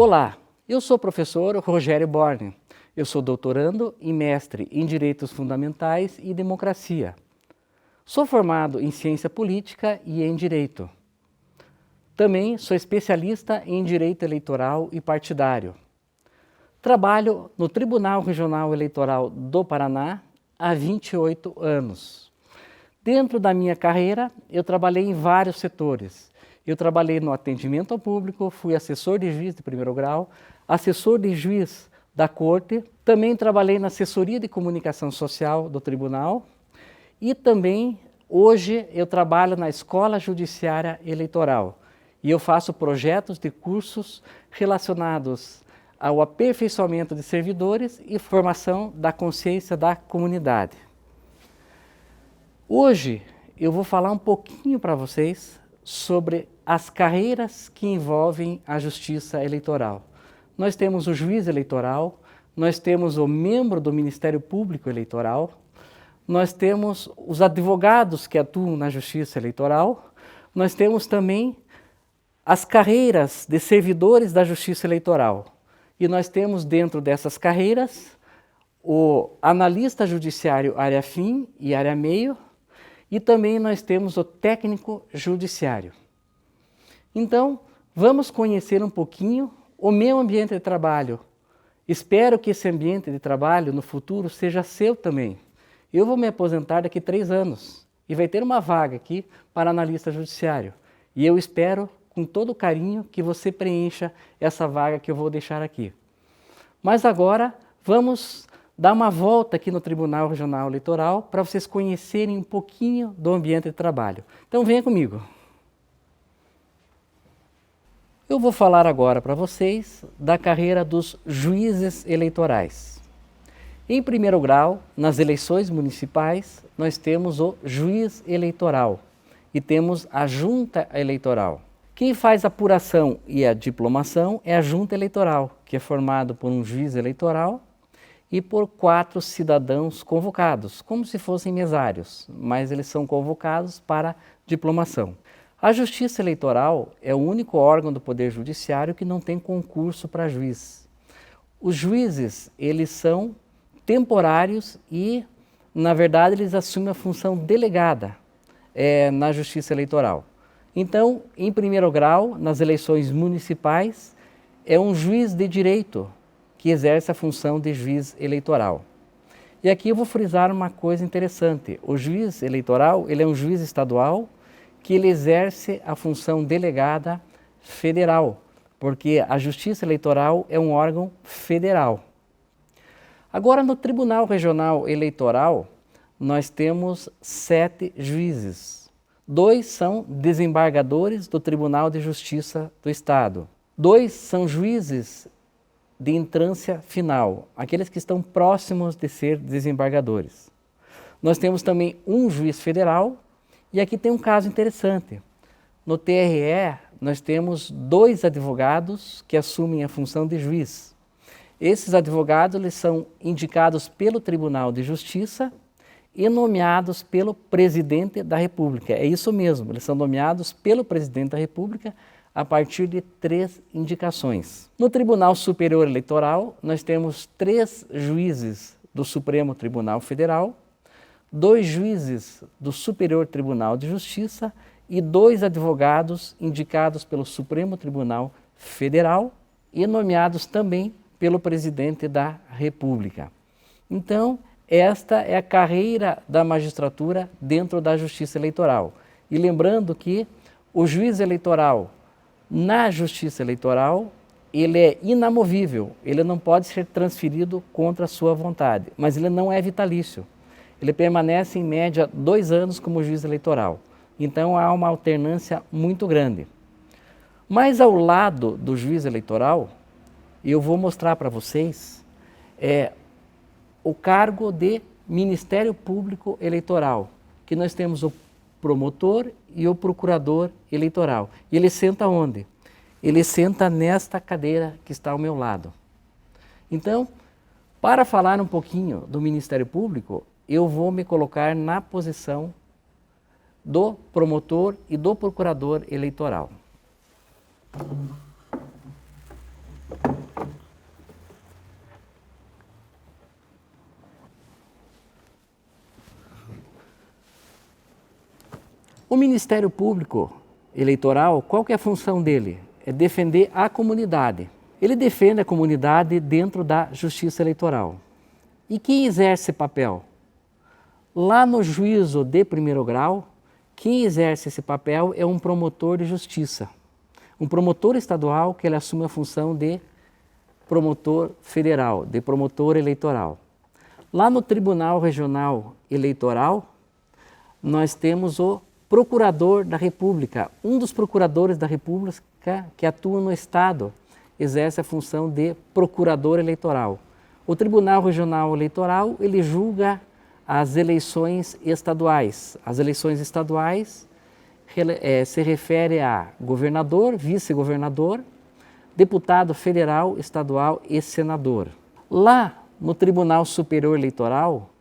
Olá, eu sou o professor Rogério Borne. Eu sou doutorando e mestre em Direitos Fundamentais e Democracia. Sou formado em Ciência Política e em Direito. Também sou especialista em Direito Eleitoral e Partidário. Trabalho no Tribunal Regional Eleitoral do Paraná há 28 anos. Dentro da minha carreira, eu trabalhei em vários setores. Eu trabalhei no atendimento ao público, fui assessor de juiz de primeiro grau, assessor de juiz da corte, também trabalhei na assessoria de comunicação social do tribunal e também hoje eu trabalho na Escola Judiciária Eleitoral e eu faço projetos de cursos relacionados ao aperfeiçoamento de servidores e formação da consciência da comunidade. Hoje eu vou falar um pouquinho para vocês sobre as carreiras que envolvem a justiça eleitoral. Nós temos o juiz eleitoral, nós temos o membro do Ministério Público Eleitoral, nós temos os advogados que atuam na justiça eleitoral, nós temos também as carreiras de servidores da justiça eleitoral. E nós temos dentro dessas carreiras o analista judiciário área fim e área meio, e também nós temos o técnico judiciário. Então, vamos conhecer um pouquinho o meu ambiente de trabalho. Espero que esse ambiente de trabalho no futuro seja seu também. Eu vou me aposentar daqui a 3 anos e vai ter uma vaga aqui para analista judiciário. E eu espero, com todo carinho, que você preencha essa vaga que eu vou deixar aqui. Mas agora, vamos dar uma volta aqui no Tribunal Regional Eleitoral para vocês conhecerem um pouquinho do ambiente de trabalho. Então venha comigo. Eu vou falar agora para vocês da carreira dos juízes eleitorais. Em primeiro grau, nas eleições municipais, nós temos o juiz eleitoral e temos a junta eleitoral. Quem faz a apuração e a diplomação é a junta eleitoral, que é formado por um juiz eleitoral e por 4 cidadãos convocados, como se fossem mesários, mas eles são convocados para diplomação. A Justiça Eleitoral é o único órgão do Poder Judiciário que não tem concurso para juiz. Os juízes, eles são temporários e, na verdade, eles assumem a função delegada na Justiça Eleitoral. Então, em primeiro grau, nas eleições municipais, é um juiz de direito que exerce a função de juiz eleitoral. E aqui eu vou frisar uma coisa interessante. O juiz eleitoral, ele é um juiz estadual que ele exerce a função delegada federal, porque a Justiça Eleitoral é um órgão federal. Agora, no Tribunal Regional Eleitoral, nós temos 7 juízes. 2 são desembargadores do Tribunal de Justiça do Estado. 2 são juízes de entrância final, aqueles que estão próximos de ser desembargadores. Nós temos também um juiz federal e aqui tem um caso interessante. No TRE, nós temos 2 advogados que assumem a função de juiz. Esses advogados eles são indicados pelo Tribunal de Justiça e nomeados pelo Presidente da República. É isso mesmo, eles são nomeados pelo Presidente da República a partir de 3 indicações. No Tribunal Superior Eleitoral, nós temos 3 juízes do Supremo Tribunal Federal, 2 juízes do Superior Tribunal de Justiça e 2 advogados indicados pelo Supremo Tribunal Federal e nomeados também pelo Presidente da República. Então, esta é a carreira da magistratura dentro da Justiça Eleitoral. E lembrando que o juiz eleitoral na Justiça Eleitoral, ele é inamovível, ele não pode ser transferido contra a sua vontade, mas ele não é vitalício. Ele permanece em média 2 anos como juiz eleitoral. Então há uma alternância muito grande. Mas ao lado do juiz eleitoral, eu vou mostrar para vocês o cargo de Ministério Público Eleitoral, que nós temos o promotor e o procurador eleitoral. E ele senta onde? Ele senta nesta cadeira que está ao meu lado. Então, para falar um pouquinho do Ministério Público, eu vou me colocar na posição do promotor e do procurador eleitoral. O Ministério Público Eleitoral, qual que é a função dele? É defender a comunidade. Ele defende a comunidade dentro da justiça eleitoral. E quem exerce esse papel? Lá no juízo de primeiro grau, quem exerce esse papel é um promotor de justiça. Um promotor estadual que ele assume a função de promotor federal, de promotor eleitoral. Lá no Tribunal Regional Eleitoral, nós temos o Procurador da República. Um dos procuradores da República que atua no Estado exerce a função de procurador eleitoral. O Tribunal Regional Eleitoral, ele julga as eleições estaduais. As eleições estaduais se refere a governador, vice-governador, deputado federal, estadual e senador. Lá no Tribunal Superior Eleitoral,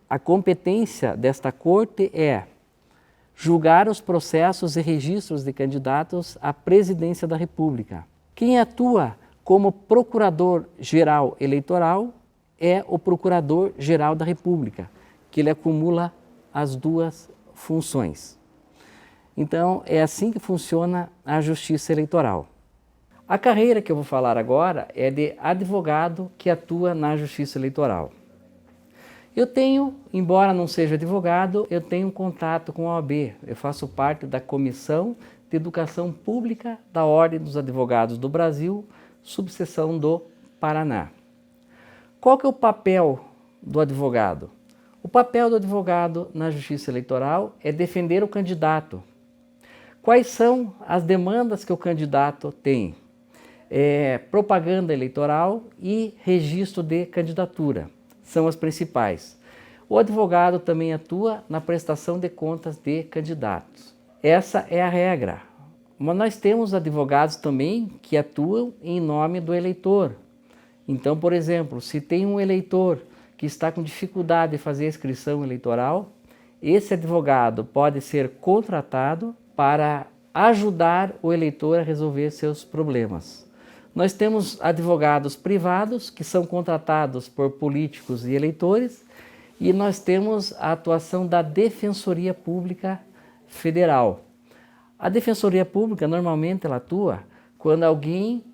a competência desta corte é julgar os processos e registros de candidatos à presidência da República. Quem atua como procurador-geral eleitoral é o Procurador-Geral da República, que ele acumula as duas funções. Então, é assim que funciona a justiça eleitoral. A carreira que eu vou falar agora é de advogado que atua na justiça eleitoral. Eu tenho, embora não seja advogado, eu tenho contato com a OAB. Eu faço parte da Comissão de Educação Pública da Ordem dos Advogados do Brasil, subseção do Paraná. Qual que é o papel do advogado? O papel do advogado na justiça eleitoral é defender o candidato. Quais são as demandas que o candidato tem? Propaganda eleitoral e registro de candidatura são as principais. O advogado também atua na prestação de contas de candidatos. Essa é a regra. Mas nós temos advogados também que atuam em nome do eleitor. Então, por exemplo, se tem um eleitor que está com dificuldade de fazer a inscrição eleitoral, esse advogado pode ser contratado para ajudar o eleitor a resolver seus problemas. Nós temos advogados privados que são contratados por políticos e eleitores e nós temos a atuação da Defensoria Pública Federal. A Defensoria Pública normalmente ela atua quando alguém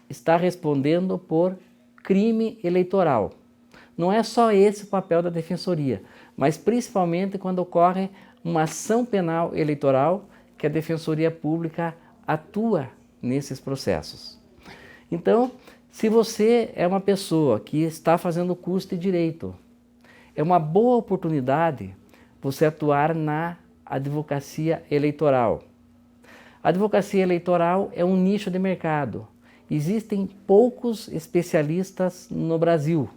está respondendo por crime eleitoral. Não é só esse o papel da Defensoria, mas principalmente quando ocorre uma ação penal eleitoral que a Defensoria Pública atua nesses processos. Então, se você é uma pessoa que está fazendo curso de Direito, é uma boa oportunidade você atuar na advocacia eleitoral. A advocacia eleitoral é um nicho de mercado. Existem poucos especialistas no Brasil.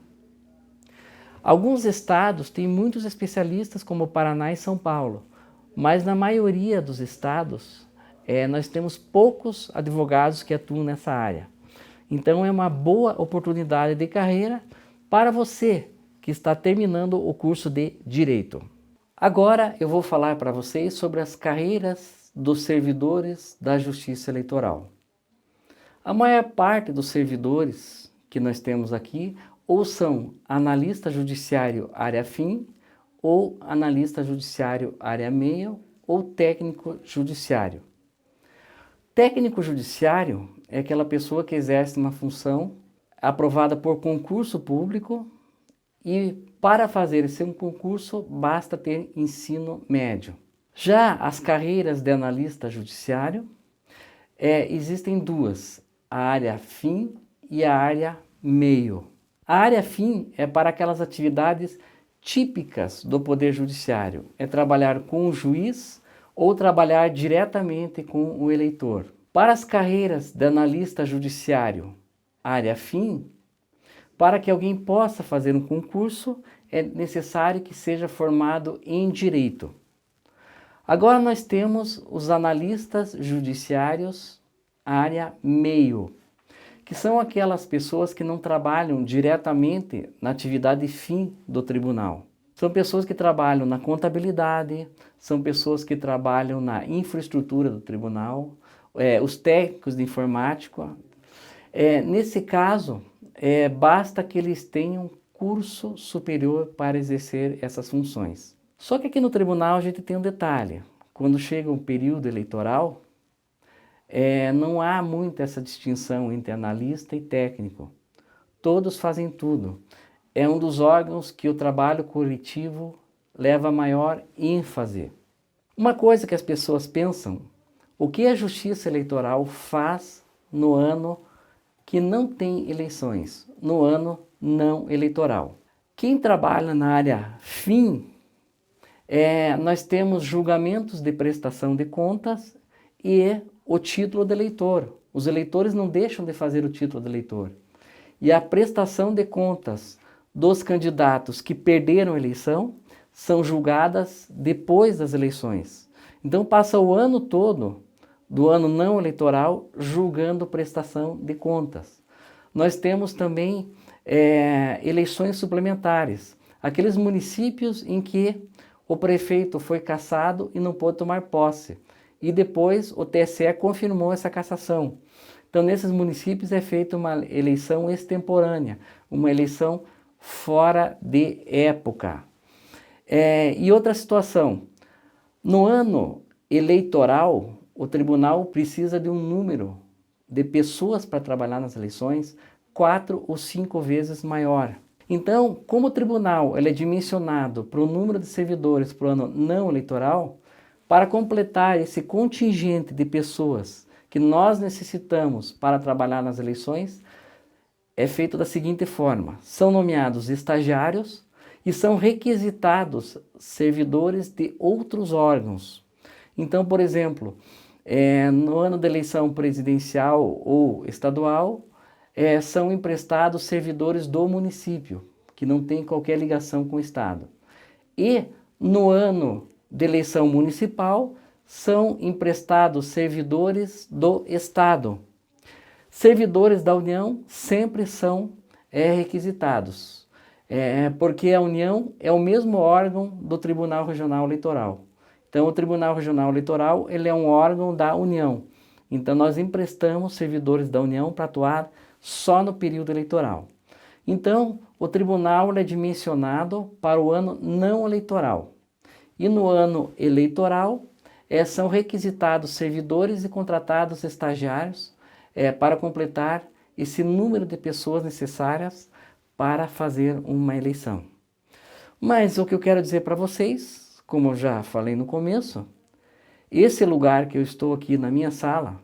Alguns estados têm muitos especialistas, como Paraná e São Paulo, mas na maioria dos estados nós temos poucos advogados que atuam nessa área. Então é uma boa oportunidade de carreira para você que está terminando o curso de Direito. Agora eu vou falar para vocês sobre as carreiras dos servidores da Justiça Eleitoral. A maior parte dos servidores que nós temos aqui ou são analista judiciário área fim, ou analista judiciário área meio, ou técnico judiciário. Técnico judiciário é aquela pessoa que exerce uma função aprovada por concurso público e para fazer esse concurso basta ter ensino médio. Já as carreiras de analista judiciário, existem duas, a área fim e a área meio. A área fim é para aquelas atividades típicas do Poder Judiciário, é trabalhar com o juiz ou trabalhar diretamente com o eleitor. Para as carreiras de analista judiciário, área fim, para que alguém possa fazer um concurso, é necessário que seja formado em Direito. Agora nós temos os analistas judiciários, área meio, que são aquelas pessoas que não trabalham diretamente na atividade fim do tribunal. São pessoas que trabalham na contabilidade, são pessoas que trabalham na infraestrutura do tribunal, os técnicos de informática. Nesse caso, basta que eles tenham curso superior para exercer essas funções. Só que aqui no tribunal a gente tem um detalhe. quando chega um período eleitoral, não há muito essa distinção entre analista e técnico. Todos fazem tudo. É um dos órgãos que o trabalho coletivo leva maior ênfase. Uma coisa que as pessoas pensam, o que a Justiça Eleitoral faz no ano que não tem eleições, no ano não eleitoral? Quem trabalha na área FIM, nós temos julgamentos de prestação de contas e o título de eleitor. Os eleitores não deixam de fazer o título de eleitor. E a prestação de contas dos candidatos que perderam a eleição são julgadas depois das eleições. Então passa o ano todo do ano não eleitoral julgando prestação de contas. Nós temos também eleições suplementares, aqueles municípios em que o prefeito foi cassado e não pôde tomar posse. E depois o TSE confirmou essa cassação. Então nesses municípios é feita uma eleição extemporânea, uma eleição fora de época. E outra situação, no ano eleitoral, o tribunal precisa de um número de pessoas para trabalhar nas eleições 4 ou 5 vezes maior. Então, como o tribunal é dimensionado para o número de servidores para o ano não eleitoral, para completar esse contingente de pessoas que nós necessitamos para trabalhar nas eleições, é feito da seguinte forma: são nomeados estagiários e são requisitados servidores de outros órgãos. Então, por exemplo, no ano da eleição presidencial ou estadual, são emprestados servidores do município, que não tem qualquer ligação com o Estado. E no ano de eleição municipal, são emprestados servidores do Estado. Servidores da União sempre são requisitados, porque a União é o mesmo órgão do Tribunal Regional Eleitoral. Então, o Tribunal Regional Eleitoral ele é um órgão da União. Então, nós emprestamos servidores da União para atuar só no período eleitoral. Então, o tribunal é dimensionado para o ano não eleitoral. E no ano eleitoral, são requisitados servidores e contratados estagiários para completar esse número de pessoas necessárias para fazer uma eleição. Mas o que eu quero dizer para vocês, como eu já falei no começo, esse lugar que eu estou aqui na minha sala,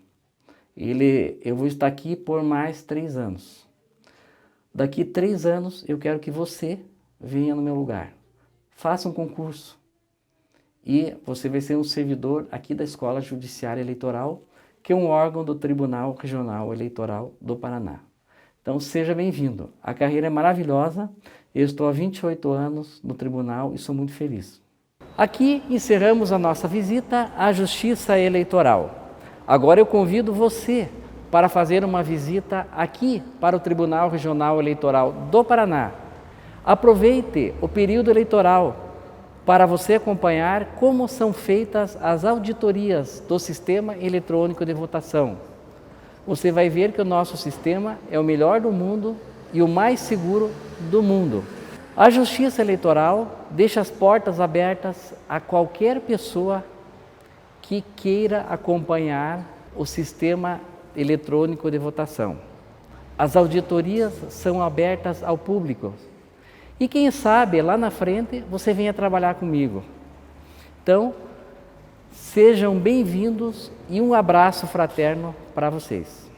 eu vou estar aqui por mais 3 anos. Daqui 3 anos eu quero que você venha no meu lugar. Faça um concurso. E você vai ser um servidor aqui da Escola Judiciária Eleitoral, que é um órgão do Tribunal Regional Eleitoral do Paraná. Então seja bem-vindo. A carreira é maravilhosa. Eu estou há 28 anos no tribunal e sou muito feliz. Aqui encerramos a nossa visita à Justiça Eleitoral. Agora eu convido você para fazer uma visita aqui para o Tribunal Regional Eleitoral do Paraná. Aproveite o período eleitoral para você acompanhar como são feitas as auditorias do Sistema Eletrônico de Votação. Você vai ver que o nosso sistema é o melhor do mundo e o mais seguro do mundo. A Justiça Eleitoral deixa as portas abertas a qualquer pessoa que queira acompanhar o Sistema Eletrônico de Votação. As auditorias são abertas ao público. E quem sabe, lá na frente, você venha trabalhar comigo. Então, sejam bem-vindos e um abraço fraterno para vocês.